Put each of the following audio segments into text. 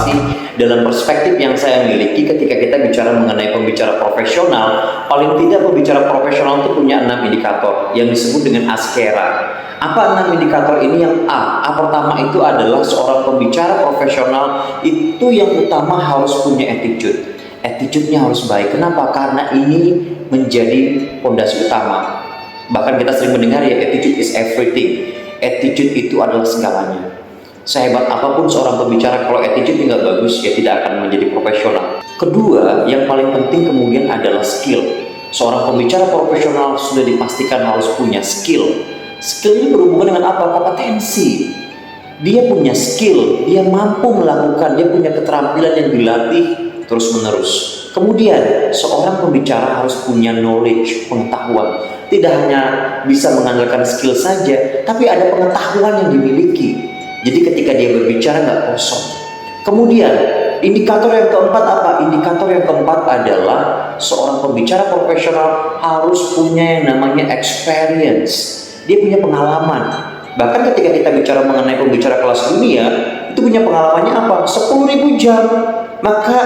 sih? Dalam perspektif yang saya miliki ketika kita bicara mengenai pembicara profesional, paling tidak pembicara profesional itu punya 6 indikator yang disebut dengan ASKERA. Apa 6 indikator ini? Yang A pertama itu adalah seorang pembicara profesional itu yang utama harus punya attitude. Attitude-nya harus baik. Kenapa? Karena ini menjadi fondasi utama. Bahkan kita sering mendengar ya, attitude is everything. Attitude itu adalah segalanya. Sehebat apapun seorang pembicara, kalau attitude nggak bagus, ya tidak akan menjadi profesional. Kedua, yang paling penting kemudian adalah skill. Seorang pembicara profesional sudah dipastikan harus punya skill. Skill ini berhubungan dengan apa? Kompetensi. Dia punya skill, dia mampu melakukan, dia punya keterampilan yang dilatih terus-menerus. Kemudian, seorang pembicara harus punya knowledge, pengetahuan. Tidak hanya bisa mengandalkan skill saja, tapi ada pengetahuan yang dimiliki. Jadi ketika dia berbicara nggak kosong. Kemudian indikator yang keempat apa? Indikator yang keempat adalah seorang pembicara profesional harus punya yang namanya experience. Dia punya pengalaman. Bahkan ketika kita bicara mengenai pembicara kelas dunia, itu punya pengalamannya apa? 10.000 jam. Maka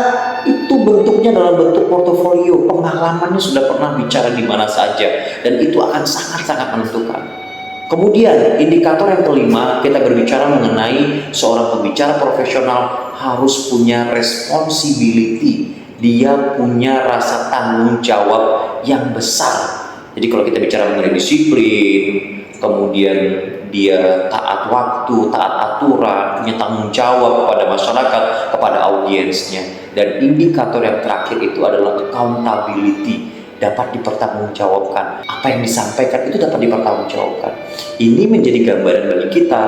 itu bentuknya dalam bentuk portofolio. Pengalamannya sudah pernah bicara di mana saja. Dan itu akan sangat-sangat menentukan. Kemudian indikator yang kelima, kita berbicara mengenai seorang pembicara profesional harus punya responsibility. Dia punya rasa tanggung jawab yang besar. Jadi kalau kita bicara mengenai disiplin, kemudian dia taat waktu, taat aturan, punya tanggung jawab kepada masyarakat, kepada audiensnya. Dan indikator yang terakhir itu adalah accountability. Dapat dipertanggungjawabkan. Apa yang disampaikan itu dapat dipertanggungjawabkan. Ini menjadi gambaran bagi kita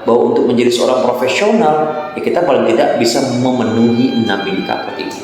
bahwa untuk menjadi seorang profesional, ya kita paling tidak bisa memenuhi 6 indikator ini.